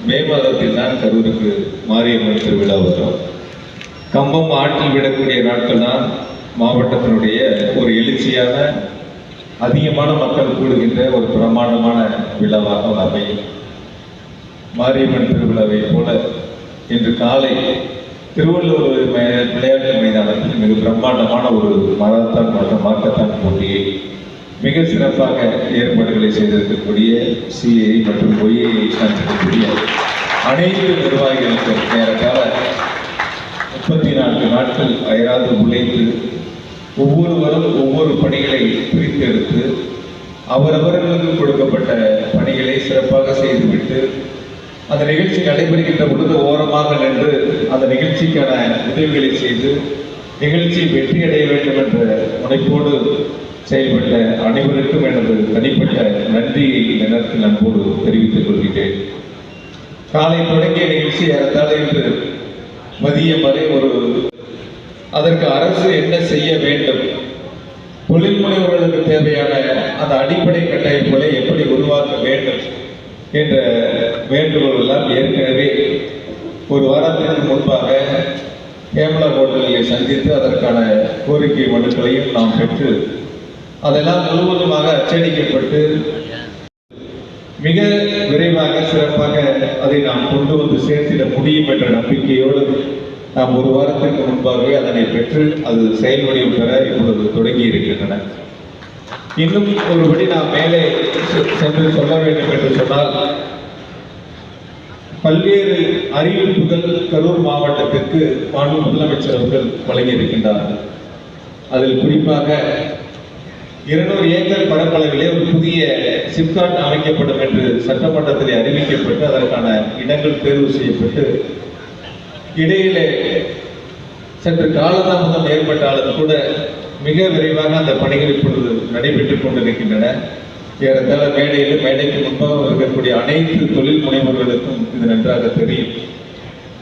மே மாதத்தில் தான் கரூருக்கு மாரியம்மன் திருவிழா வரும். கம்பம் ஆற்றில் விடக்கூடிய நாட்கள் தான் மாவட்டத்தினுடைய ஒரு எழுச்சியான அதிகமான மக்கள் கூடுகின்ற ஒரு பிரமாண்டமான விழாவாக அமையும். மாரியம்மன் திருவிழாவை போல இன்று காலை திருவள்ளுவர் விளையாட்டு மைதானத்தில் மிக பிரம்மாண்டமான ஒரு மராத்தான் மற்றும் மார்க்கத்தான் போட்டியை மிக சிறப்பாக ஏற்பாடுகளை செய்திருக்கக்கூடிய சிஐ மற்றும் ஒய்ஐயை சார்ந்திருக்கக்கூடிய அனைத்து நிர்வாகிகளுக்கும் ஏறத்தாழ 34 நாட்கள் அயராது உழைத்து ஒவ்வொருவரும் ஒவ்வொரு பணிகளை பிரித்தெடுத்து அவரவர்களுக்கு கொடுக்கப்பட்ட பணிகளை சிறப்பாக செய்துவிட்டு அந்த நிகழ்ச்சி நடைபெறுகின்ற பொழுது ஓரமாக நின்று அந்த நிகழ்ச்சிக்கான உதவிகளை செய்து நிகழ்ச்சி வெற்றியடைய வேண்டும் என்ற முனைப்போடு செயல்பட்ட அனைவருக்கும் எனது தனிப்பட்ட நன்றியை இந்த நேரத்தில் அன்போடு தெரிவித்துக் கொள்கிறேன். காலை தொடங்கிய நிகழ்ச்சி ஏறத்தாழ இன்று மதியம் வரை அதற்கு அரசு என்ன செய்ய வேண்டும், தொழில் முனைவோர்களுக்கு தேவையான அந்த அடிப்படை கட்டமைப்புகளை எப்படி உருவாக்க வேண்டும் என்ற வேண்டுகோள் எல்லாம் ஏற்கனவே ஒரு வாரத்திற்கு முன்பாக கேமலா ஹோட்டலில் சந்தித்து அதற்கான கோரிக்கை மனுக்களையும் நாம் பெற்று அதெல்லாம் முழுவதுமாக அச்சடிக்கப்பட்டு மிக விரைவாக சிறப்பாக அதை நாம் கொண்டு வந்து சேர்த்திட முடியும் என்ற நம்பிக்கையோடு நாம் ஒரு வாரத்திற்கு முன்பாகவே அதனை பெற்று அது செயல் வடிவம் பெற இப்பொழுது தொடங்கி இருக்கின்றன. இன்னும் ஒருபடி நாம் மேலே சென்று சொல்ல வேண்டும் என்று சொன்னால், பல்வேறு அறிவிப்புகள் கரூர் மாவட்டத்திற்கு மாண்பு முதலமைச்சர் அவர்கள் வழங்கியிருக்கின்றார்கள். அதில் குறிப்பாக 200 ஏக்கர் பரப்பளவிலே ஒரு புதிய சிப்காட் அமைக்கப்படும் என்று சட்டமன்றத்தில் அறிவிக்கப்பட்டு அதற்கான இடங்கள் தேர்வு செய்யப்பட்டு இடையிலே சற்று காலதாமதம் ஏற்பட்டாலும் கூட மிக விரைவாக அந்த பணிகள் இப்பொழுது நடைபெற்றுக் கொண்டிருக்கின்றன. ஏறத்தாழ மேடைக்கு முன்பாக இருக்கக்கூடிய அனைத்து தொழில் முனைவர்களுக்கும் இது நன்றாக தெரியும்.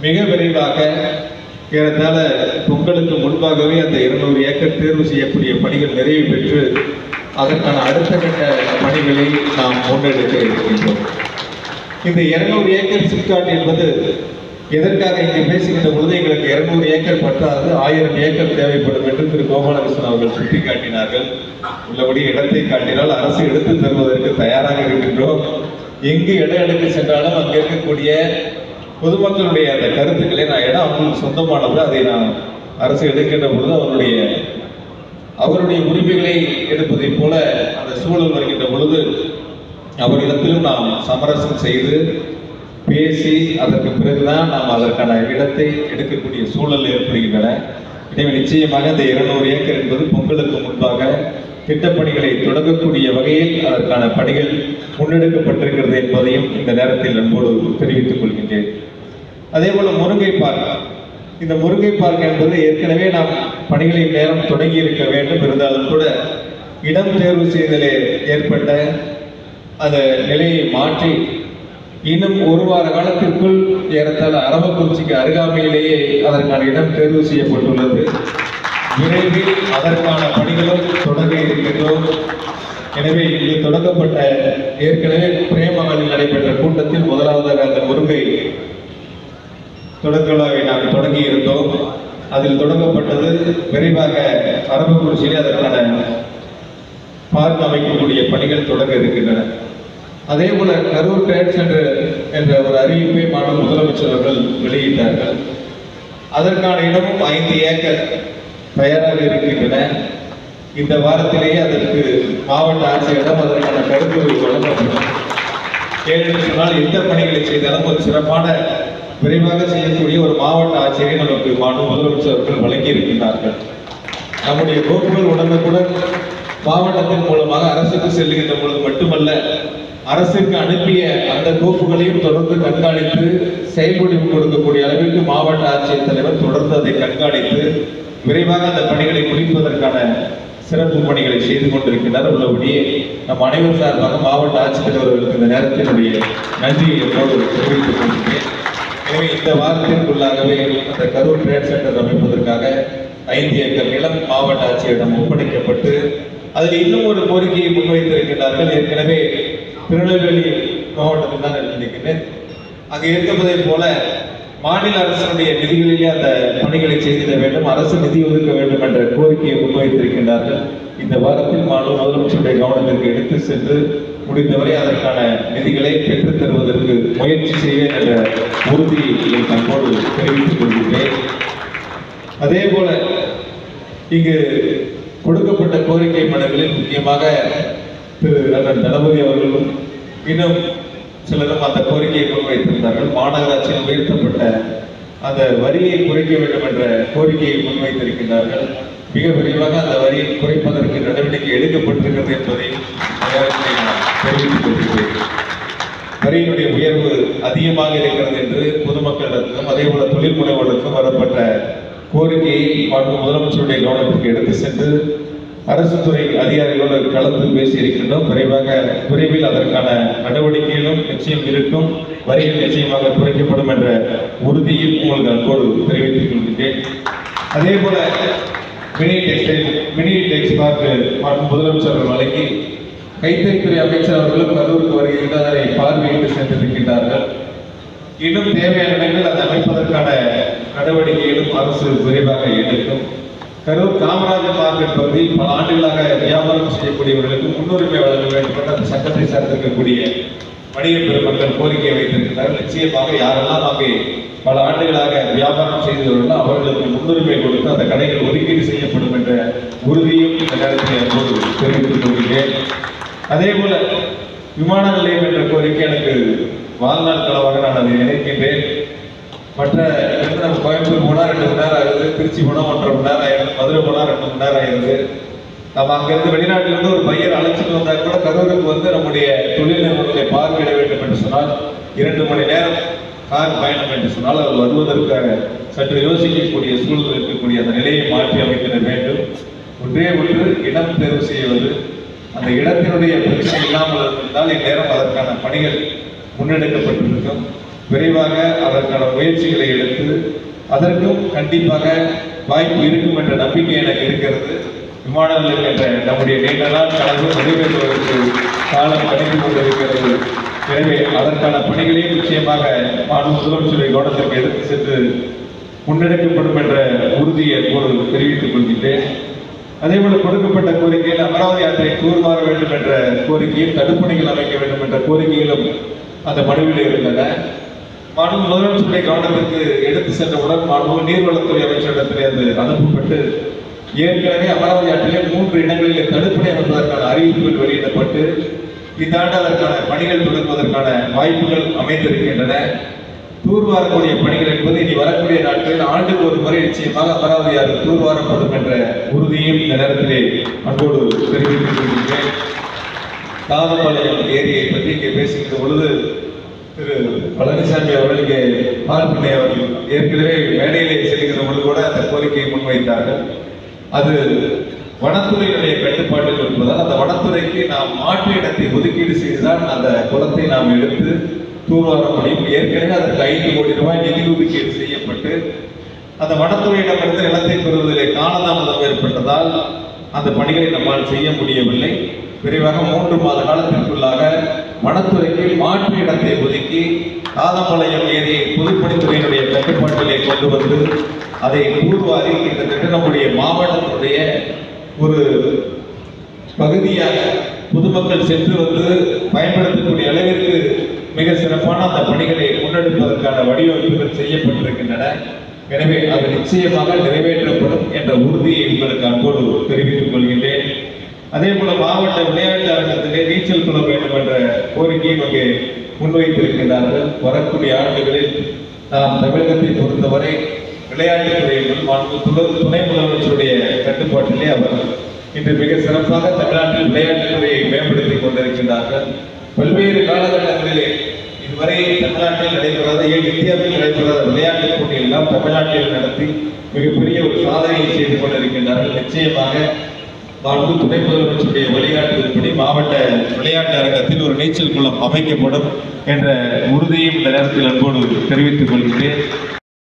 மிக விரைவாக ஏறத்தாழ பொங்கலுக்கு முன்பாகவே அந்த 200 ஏக்கர் தேர்வு செய்யக்கூடிய பணிகள் நிறைவு பெற்று அதற்கான அடுத்த கட்ட பணிகளை நாம் முன்னெடுக்க இருக்கின்றோம். இந்த 200 ஏக்கர் சிப்காட் என்பது எதற்காக இங்கே பேசுகின்ற பொழுது எங்களுக்கு 200 ஏக்கர் பற்றாது, 1000 ஏக்கர் தேவைப்படும் என்று திரு கோபாலகிருஷ்ணன் அவர்கள் சுட்டிக்காட்டினார்கள். உள்ளபடி இடத்தை காட்டினால் அரசு எடுத்து தருவதற்கு தயாராக இருக்கின்றோம். எங்கு இடம் எடுத்து சென்றாலும் அங்கே இருக்கக்கூடிய பொதுமக்களுடைய அந்த கருத்துக்களை நான் இடம் அவங்களுக்கு சொந்தமானது, அதை நான் அரசு எடுக்கின்ற பொழுது அவருடைய உரிமைகளை எடுப்பதை போல அந்த சூழல் வருகின்ற பொழுது அவரிடத்திலும் நாம் சமரசம் செய்து பேசி அதற்கு பிறகுதான் நாம் அதற்கான இடத்தை எடுக்கக்கூடிய சூழல் ஏற்படுகின்றன. எனவே நிச்சயமாக இந்த 200 ஏக்கர் என்பது பொங்கலுக்கு முன்பாக திட்டப்பணிகளை தொடங்கக்கூடிய வகையில் அதற்கான பணிகள் முன்னெடுக்கப்பட்டிருக்கிறது என்பதையும் இந்த நேரத்தில் அன்போடு தெரிவித்துக் கொள்கின்றேன். அதே போல முருங்கை பார்க், இந்த முருங்கை பார்க் என்பது ஏற்கனவே நாம் பணிகளை நேரம் தொடங்கி இருக்க வேண்டும். இருந்தாலும் கூட இடம் தேர்வு செய்தலே ஏற்பட்ட அந்த நிலையை மாற்றி இன்னும் ஒரு வார காலத்திற்குள் ஏறத்தாழ அரவக்குறிச்சிக்கு அருகாமையிலேயே அதற்கான இடம் தேர்வு செய்யப்பட்டுள்ளது. விரைவில் அதற்கான பணிகளும் தொடங்க இருக்கின்றோம். எனவே இங்கு தொடங்கப்பட்ட ஏற்கனவே பிரேமகளில் நடைபெற்ற கூட்டத்தில் முதலாவதாக அந்த முருங்கை தொடக்க விழாவை நாம் தொடங்கி இருந்தோம். அதில் தொடங்கப்பட்டது. விரைவாக அரவக்குறிச்சியிலே அதற்கான பார்க் அமைக்கக்கூடிய பணிகள் தொடங்க இருக்கின்றன. அதே போல கரூர் ட்ரேட் சென்டர் என்ற ஒரு அறிவிப்பை மாநில முதலமைச்சர் அவர்கள் வெளியிட்டார்கள். அதற்கான இடமும் 5 ஏக்கர் தயாராக இருக்கின்றன. இந்த வாரத்திலேயே அதற்கு மாவட்ட ஆட்சியரிடம் அதற்கான கருத்துரை வழங்கப்படும். ஏனென்று சொன்னால் எந்த பணிகளை செய்தாலும் ஒரு சிறப்பான விரைவாக செய்யக்கூடிய ஒரு மாவட்ட ஆட்சியரை நமக்கு மாநில முதலமைச்சர் அவர்கள் வழங்கி இருக்கின்றார்கள். நம்முடைய கோப்புகள் உடனுக்குடன் மாவட்டத்தின் மூலமாக அரசுக்கு செல்லுகின்ற பொழுது மட்டுமல்ல, அரசுக்கு அனுப்பிய அந்த கோப்புகளையும் தொடர்ந்து கண்காணித்து செயல்படுத்தி கொடுக்கக்கூடிய அளவிற்கு மாவட்ட ஆட்சியர் தலைவர் தொடர்ந்து அதை கண்காணித்து விரைவாக அந்த பணிகளை முடிப்பதற்கான சிறப்பு பணிகளை செய்து கொண்டிருக்கிறார். உள்ளபடியே நம் அனைவர் சார்பாக மாவட்ட ஆட்சித்தலைவர்களுக்கு இந்த நேரத்தினுடைய நன்றியை எப்போது தெரிவித்துக் கொள்கிறேன். எனவே இந்த வாரத்திற்குள்ளாகவே அந்த கரூர் ட்ரேட் சென்டர் அமைப்பதற்காக 5 ஏக்கர் நிலம் மாவட்ட ஆட்சியரிடம் ஒப்படைக்கப்பட்டு அதில் இன்னும் ஒரு கோரிக்கையை முன்வைத்திருக்கிறார்கள். ஏற்கனவே திருநெல்வேலி மாவட்டத்தில் தான் இருக்கின்றேன். அங்கே இருப்பதை போல மாநில அரசினுடைய நிதிகளிலே அந்த பணிகளை செய்திட வேண்டும், அரசு நிதி ஒதுக்க வேண்டும் என்ற கோரிக்கையை முன்வைத்திருக்கின்றார்கள். இந்த வாரத்தில் மாநில முதலமைச்சருடைய கவனத்திற்கு எடுத்து சென்று முடிந்தவரை அதற்கான நிதிகளை பெற்றுத் தருவதற்கு முயற்சி செய்வேன் என்ற உறுதியை தற்போது தெரிவித்துக் கொள்கிறேன். அதே போல இங்கு கொடுக்கப்பட்ட கோரிக்கை மனுக்களில் முக்கியமாக திரு அண்ணன் தளபதி அவர்களும் இன்னும் சிலரும் அந்த கோரிக்கையை முன்வைத்திருந்தார்கள். மாநகராட்சியில் உயர்த்தப்பட்ட அந்த வரியை குறைக்க வேண்டும் என்ற கோரிக்கையை முன்வைத்திருக்கின்றார்கள். மிக விரைவாக அந்த வரியை குறைப்பதற்கு நடவடிக்கை எடுக்கப்பட்டிருக்கிறது என்பதை நான் தெரிவித்துக் கொள்கிறேன். வரியினுடைய உயர்வு அதிகமாக இருக்கிறது என்று பொதுமக்களிடத்திலும் அதே போல தொழில் முனைவோருக்கும் வரப்பட்ட கோரிக்கையை முதலமைச்சருடைய கவனத்திற்கு எடுத்து சென்று அரசு துறை அதிகாரிகளோடு கலந்து பேசியிருக்கின்றோம். விரைவில் அதற்கான நடவடிக்கைகளும் நிச்சயம் இருக்கும், வரிகள் நிச்சயமாக குறைக்கப்படும் என்ற உறுதியில் உங்களுக்கு அன்போடு தெரிவித்துக் கொள்கின்றேன். அதே போல மினி டெக்ஸ் பார்க் முதலமைச்சர் வழங்கி கைத்தறித்துறை அமைச்சர் அவர்களும் கரூருக்கு வருகின்ற அதனை பார்வையிட்டு சென்றிருக்கின்றார்கள். இன்னும் தேவையான இடங்கள் அதை அமைப்பதற்கான நடவடிக்கைகளும் அரசு விரைவாக எடுக்கும். கரூர் காமராஜர் மார்க்கெட் பகுதியில் பல ஆண்டுகளாக வியாபாரம் செய்யக்கூடியவர்களுக்கு முன்னுரிமை வழங்க வேண்டும் என்று அந்த சட்டத்தை சார்ந்திருக்கக்கூடிய வணிக பெருமக்கள் கோரிக்கை வைத்திருக்கிறார்கள். நிச்சயமாக யாரெல்லாம் அங்கே பல ஆண்டுகளாக வியாபாரம் செய்தவர்களோ அவர்களுக்கு முன்னுரிமை கொடுத்து அந்த கடைகள் ஒதுக்கீடு செய்யப்படும் என்ற உறுதியும் இந்த நேரத்தில் தெரிவித்துக் கொள்கிறேன். அதே போல விமான நிலையம் என்ற கோரிக்கை எனக்கு வாழ்நாள் களவாக நான் அதை நினைக்கின்றேன். மற்ற நம்ம கோயம்புத்தூர் போனால் 2 மணி நேரம் ஆகுது, திருச்சி போனால் 1.5 மணி நேரம் ஆயிடுது, மதுரை போனால் 2 மணி நேரம் ஆயிடுது. நம்ம அங்கிருந்து வெளிநாட்டிலிருந்து ஒரு பையன் அழைச்சிட்டு வந்தால் கூட கரூருக்கு வந்து நம்முடைய தொழில் நிறுவனங்களை பார்வையிட வேண்டும் என்று சொன்னால் 2 மணி நேரம் கார் பயணம் என்று சொன்னால் அவர் வருவதற்காக சற்று யோசிக்கக்கூடிய சூழல் இருக்கக்கூடிய அந்த நிலையை மாற்றி அமைத்திட வேண்டும். ஒன்றே ஒன்று இடம் தேர்வு செய்வது. அந்த இடத்தினுடைய பிரச்சனை இல்லாமல் இருந்தால் இந்நேரம் அதற்கான பணிகள் முன்னெடுக்கப்பட்டிருக்கும். விரைவாக அதற்கான முயற்சிகளை எடுத்து அதற்கும் கண்டிப்பாக வாய்ப்பு இருக்கும் என்ற நம்பிக்கை எனக்கு இருக்கிறது. விமான நிலையம் என்ற நம்முடைய நீண்ட நாள் கனவு நிறைவேற்றுவதற்கு காலம் கடந்து கொண்டிருக்கிறது. எனவே அதற்கான பணிகளையும் நிச்சயமாக முதலமைச்சருடைய கவனத்திற்கு எடுத்து சென்று முன்னெடுக்கப்படும் என்ற உறுதியை தெரிவித்துக் கொள்கின்றேன். அதேபோல கொடுக்கப்பட்ட கோரிக்கையில் அமராவதி ஆற்றை தூர்வார வேண்டும் என்ற கோரிக்கையும் தடுப்பணைகள் அமைக்க வேண்டும் என்ற கோரிக்கைகளும் அந்த மனுவில் இருந்தன. முதலமைச்சருடைய கவனத்திற்கு எடுத்து சென்றவுடன் நீர்வளத்துறை அமைச்சரிடத்திலே அது அனுப்பப்பட்டு ஏற்கனவே அமராவதி ஆற்றிலே 3 இடங்களில் தடுப்பணை அமைப்பதற்கான அறிவிப்புகள் வெளியிடப்பட்டு இந்த ஆண்டு அதற்கான பணிகள் தொடங்குவதற்கான வாய்ப்புகள் அமைந்திருக்கின்றன. தூர்வாரக்கூடிய பணிகள் என்பது இனி வரக்கூடிய நாட்களில் ஆண்டுக்கு ஒரு முறை நிச்சயமாக அமராவதி ஆறு தூர்வாரப்படும் என்ற உறுதியும் இந்த நேரத்திலே அன்போடு தெரிவித்துக் கொள்கின்றேன். தாதபாளையம் ஏரியை பற்றி இங்கே பேசுகின்ற பொழுது திரு பழனிசாமி அவர்கள் இங்கே பால்பண்ணை அவர்கள் ஏற்கனவே மேடையிலே செல்கிற பொழுது கூட அந்த கோரிக்கையை முன்வைத்தார்கள். அது வனத்துறையினுடைய கட்டுப்பாட்டில் இருப்பதால் அந்த வனத்துறைக்கு நாம் மாற்று இடத்தை ஒதுக்கீடு செய்துதான் அந்த குளத்தை நாம் எடுத்து தூர்வார முடியும். ஏற்கனவே அதற்கு 5 கோடி ரூபாய் நிதி ஒதுக்கீடு செய்யப்பட்டு அந்த வனத்துறையிடமிருந்து நிலத்தை பெறுவதிலே காலதாமதம் ஏற்பட்டதால் அந்த பணிகளை நம்மால் செய்ய முடியவில்லை. விரைவாக 3 மாத காலத்திற்குள்ளாக வனத்துறைக்கு மாற்று இடத்தை ஒதுக்கி தாதம்பாளையம் ஏரியை பொதுப்பணித்துறையினுடைய கட்டுப்பாட்டிலே கொண்டு வந்து அதை தூர்வாரி கிட்டத்தட்ட நம்முடைய மாவட்டத்தினுடைய ஒரு பகுதியாக பொதுமக்கள் சென்று வந்து பயன்படுத்தக்கூடிய அளவிற்கு மிக சிறப்பான அந்த பணிகளை முன்னெடுப்பதற்கான வடிவமைப்புகள் செய்யப்பட்டிருக்கின்றன. எனவே அது நிச்சயமாக நிறைவேற்றப்படும் என்ற உறுதியை உங்களுக்கு அன்போடு தெரிவித்துக் கொள்கின்றேன். அதே போல மாவட்ட விளையாட்டு அரங்கத்திலே நீச்சல் குளம் வேண்டும் என்ற கோரிக்கையும் அங்கே முன்வைத்திருக்கின்றார்கள். வரக்கூடிய ஆண்டுகளில் நாம் தமிழகத்தை பொறுத்தவரை விளையாட்டுத்துறையில் துணை முதலமைச்சருடைய கட்டுப்பாட்டிலே அவர் இன்று மிக சிறப்பாக தமிழ்நாட்டில் விளையாட்டுத்துறையை மேம்படுத்திக் கொண்டிருக்கின்றார்கள். பல்வேறு காலகட்டங்களிலே இதுவரை தமிழ்நாட்டில் நடைபெறாத இந்தியாவில் நடைபெறாத விளையாட்டுப் போட்டிகள் எல்லாம் தமிழ்நாட்டில் நடத்தி மிகப்பெரிய ஒரு சாதனையை செய்து கொண்டிருக்கின்றார்கள். நிச்சயமாக துணை முதலமைச்சருடைய வழிகாட்டுதல்படி மாவட்ட விளையாட்டு அரங்கத்தில் ஒரு நீச்சல் குளம் அமைக்கப்படும் என்ற உறுதியும் இந்த நேரத்தில் அன்போடு தெரிவித்துக் கொள்கிறேன்.